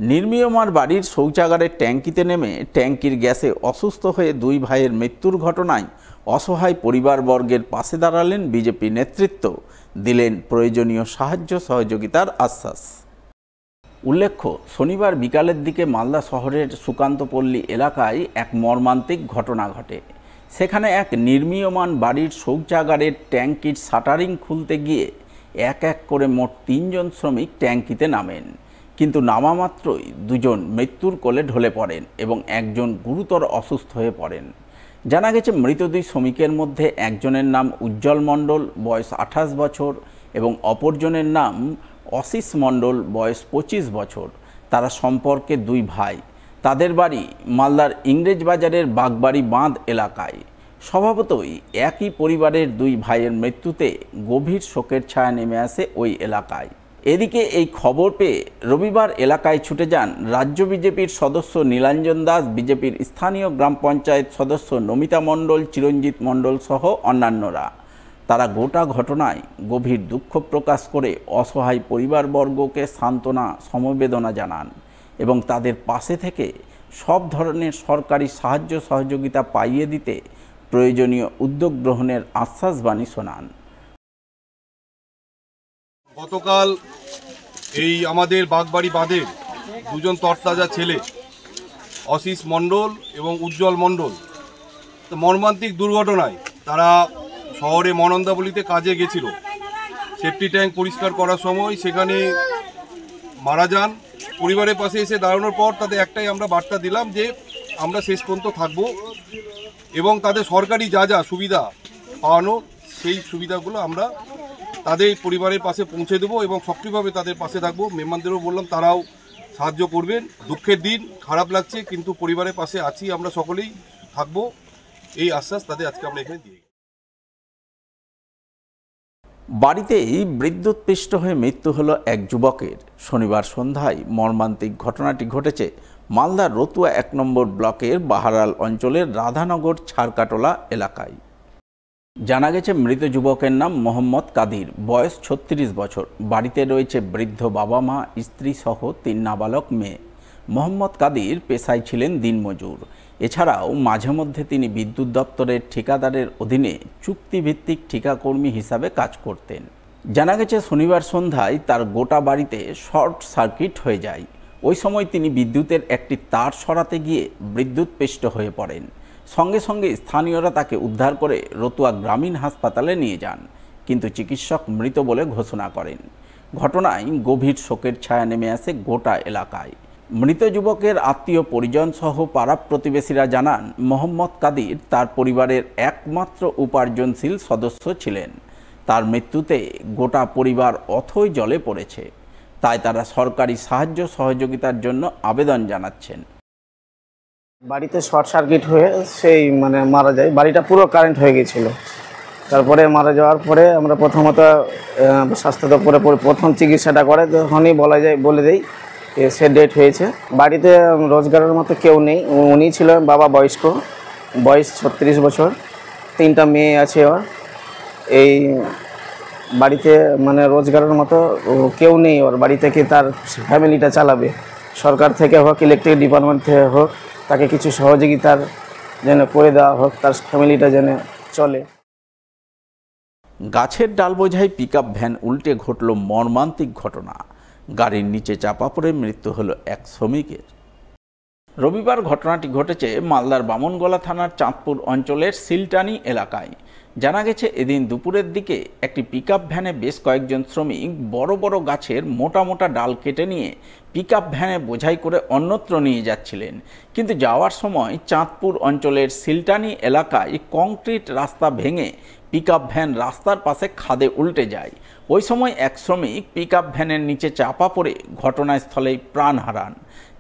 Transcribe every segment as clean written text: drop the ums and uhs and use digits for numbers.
নির্মীয়মার বাড়ির শৌচাগারের ট্যাঙ্কিতে নেমে ট্যাঙ্কির গ্যাসে অসুস্থ হয়ে দুই ভাইয়ের মৃত্যুর ঘটনায় অসহায় পরিবারবর্গের পাশে দাঁড়ালেন বিজেপি নেতৃত্ব, দিলেন প্রয়োজনীয় সাহায্য সহযোগিতার আশ্বাস। উল্লেখ্য, শনিবার বিকালের দিকে মালদা শহরের সুকান্তপল্লী এলাকায় এক মর্মান্তিক ঘটনা ঘটে। সেখানে এক নির্মীয়মান বাড়ির শৌচাগারের ট্যাঙ্কির শাটারিং খুলতে গিয়ে এক এক করে মোট ৩ জন শ্রমিক ট্যাঙ্কিতে নামেন, কিন্তু নামা মাত্রই দুজন মৃত্যুর কোলে ঢলে পড়েন এবং একজন গুরুতর অসুস্থ হয়ে পড়েন। জানা গেছে, মৃত দুই শ্রমিকের মধ্যে একজনের নাম উজ্জ্বল মণ্ডল, বয়স 28 বছর এবং অপরজনের নাম অশিস মণ্ডল, বয়স 25 বছর। তারা সম্পর্কে দুই ভাই। তাদের বাড়ি মালদার ইংরেজবাজারের বাগবাড়ি বাঁধ এলাকায়। স্বভাবতই একই পরিবারের দুই ভাইয়ের মৃত্যুতে গভীর শোকের ছায়া নেমে আসে ওই এলাকায়। এদিকে এই খবর পেয়ে রবিবার এলাকায় ছুটে যান রাজ্য বিজেপির সদস্য নীলাঞ্জন দাস, বিজেপির স্থানীয় গ্রাম পঞ্চায়েত সদস্য নমিতা মণ্ডল, চিরঞ্জিত মণ্ডল সহ অন্যান্যরা। তারা গোটা ঘটনায় গভীর দুঃখ প্রকাশ করে অসহায় পরিবারবর্গকে সান্ত্বনা, সমবেদনা জানান এবং তাদের পাশে থেকে সব ধরনের সরকারি সাহায্য সহযোগিতা পাইয়ে দিতে প্রয়োজনীয় উদ্যোগ গ্রহণের আশ্বাসবাণী শোনান। গতকাল এই আমাদের বাগবাড়ি বাঁধের দুজন তরতাজা ছেলে অশিস মণ্ডল এবং উজ্জ্বল মণ্ডল মর্মান্তিক দুর্ঘটনায় তারা শহরে মনন্দাবলিতে কাজে গেছিল। সেফটি ট্যাঙ্ক পরিষ্কার করার সময় সেখানে মারা যান। পরিবারের পাশে এসে দাঁড়ানোর পর তাদের একটাই আমরা বার্তা দিলাম যে আমরা শেষ পর্যন্ত থাকব এবং তাদের সরকারি যা যা সুবিধা পাওয়ানো সেই সুবিধাগুলো আমরা তাদের পরিবারের পাশে পৌঁছে দেবো এবং সক্রিয়ভাবে তাদের পাশে থাকবো। মেহমানদেরও বললাম তারাও সাহায্য করবেন। দুঃখের দিন, খারাপ লাগছে, কিন্তু পরিবারের পাশে আছি, আমরা সকলেই থাকবো, এই আশ্বাস তাদের আজকে আমরা এখানে দিই। বাড়িতেই বিদ্যুৎস্পৃষ্ট হয়ে মৃত্যু হলো এক যুবকের। শনিবার সন্ধ্যায় মর্মান্তিক ঘটনাটি ঘটেছে মালদার রতুয়া 1 নম্বর ব্লকের বাহারাল অঞ্চলের রাধানগর ছাড়কাটোলা এলাকায়। জানা গেছে, মৃত যুবকের নাম মোহাম্মদ কাদির, বয়স 36 বছর। বাড়িতে রয়েছে বৃদ্ধ বাবা মা, স্ত্রী সহ 3 নাবালক মেয়ে। মোহাম্মদ কাদির পেশায় ছিলেন দিনমজুর। এছাড়াও মাঝে মধ্যে তিনি বিদ্যুৎ দপ্তরের ঠিকাদারের অধীনে চুক্তিভিত্তিক ঠিকাকর্মী হিসাবে কাজ করতেন। জানা গেছে, শনিবার সন্ধ্যায় তার গোটা বাড়িতে শর্ট সার্কিট হয়ে যায়। ওই সময় তিনি বিদ্যুতের একটি তার সরাতে গিয়ে বিদ্যুৎস্পৃষ্ট হয়ে পড়েন। সঙ্গে সঙ্গে স্থানীয়রা তাকে উদ্ধার করে রতুয়া গ্রামীণ হাসপাতালে নিয়ে যান, কিন্তু চিকিৎসক মৃত বলে ঘোষণা করেন। ঘটনায় গভীর শোকের ছায়া নেমে আসে গোটা এলাকায়। মৃত যুবকের আত্মীয় পরিজন সহ পাড়া প্রতিবেশীরা জানান, মোহাম্মদ কাদির তার পরিবারের একমাত্র উপার্জনশীল সদস্য ছিলেন। তার মৃত্যুতে গোটা পরিবার অথই জলে পড়েছে। তাই তারা সরকারি সাহায্য সহযোগিতার জন্য আবেদন জানাচ্ছেন। বাড়িতে শর্ট সার্কিট হয়ে সেই মারা যায়। বাড়িটা পুরো কারেন্ট হয়ে গেছিলো। তারপরে মারা যাওয়ার পরে আমরা প্রথমত স্বাস্থ্য দপ্তরে প্রথম চিকিৎসাটা করে তখনই বলে দেই সে ডেট হয়েছে। বাড়িতে রোজগারের মতো কেউ নেই। উনি ছিলেন বাবা, বয়স্ক, বয়স 36 বছর, 3টা মেয়ে আছে ওর। এই বাড়িতে রোজগারের মতো কেউ নেই ওর। বাড়ি থেকে তার ফ্যামিলিটা চালাবে। সরকার থেকে হোক, ইলেকট্রিক ডিপার্টমেন্ট থেকে হোক, তাকে কিছু সহযোগিতার যেন করে দেওয়া হোক, তার ফ্যামিলিটা যেন চলে। গাছের ডাল বোঝাই পিকআপ ভ্যান উল্টে ঘটল মর্মান্তিক ঘটনা। গাড়ির নিচে চাপা পড়ে মৃত্যু হলো এক শ্রমিকের। রবিবার ঘটনাটি ঘটেছে মালদার বামনগোলা থানার চাঁদপুর অঞ্চলের সিলটানি এলাকায়। জানা গেছে, এদিন দুপুরের দিকে একটি পিকআপ ভ্যানে বেশ কয়েকজন শ্রমিক বড় বড় গাছের মোটা মোটা ডাল কেটে নিয়ে পিকআপ ভ্যানে বোঝাই করে অন্যত্র নিয়ে যাচ্ছিলেন। কিন্তু যাওয়ার সময় চাঁদপুর অঞ্চলের সিলটানি এলাকায় কংক্রিট রাস্তা ভেঙে পিকআপ ভ্যান রাস্তার পাশে খাদে উল্টে যায়। ওই সময় এক শ্রমিক পিকআপ ভ্যানের নিচে চাপা পড়ে ঘটনাস্থলেই প্রাণ হারান।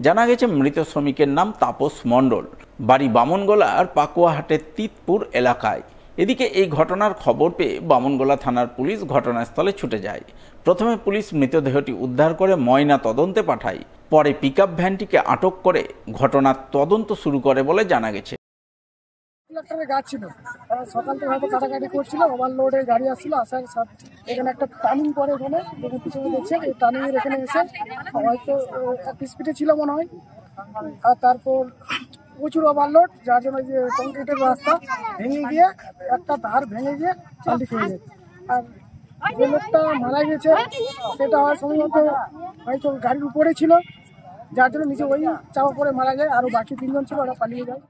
জানা গেছে, মৃত শ্রমিকের নাম তাপস মণ্ডল, বাড়ি বামনগোলার পাকুয়াহাটের তিতপুর এলাকায়। এদিকে এই ঘটনার খবর পেয়ে বামনগোলা থানার পুলিশ ঘটনাস্থলে ছুটে যায়। প্রথমে পুলিশ মৃতদেহটি উদ্ধার করে ময়না তদন্তে পাঠায়। পরে পিকআপ ভ্যানটিকে আটক করে ঘটনার তদন্ত শুরু করে বলে জানা গেছে। ট্রাক্টরের গাছ ছিল, সকাল থেকে হয়তো কাটাকাটি করছিল, ওভারলোডে গাড়ি আসছিল, আসার এখানে একটা টার্নিং পরে, এখানে যেখানে পিছনে দেখছেন এই টার্নিংয়ের এখানে এসে হয়তো একটা স্পিডে ছিল মনে হয়। আর তারপর প্রচুর ওভারলোড, যার জন্য যে কংক্রিটের রাস্তা ভেঙে গিয়ে একটা ধার ভেঙে গিয়ে পাল্টি খেয়ে যায়। আর যে লোকটা মারা গেছে সেটা সম্ভবত হয়তো গাড়ির উপরে ছিল, যার জন্য নিচে ওই চাপা পরে মারা যায়। আরও বাকি 3 জন ছিল, ওরা পালিয়ে যায়।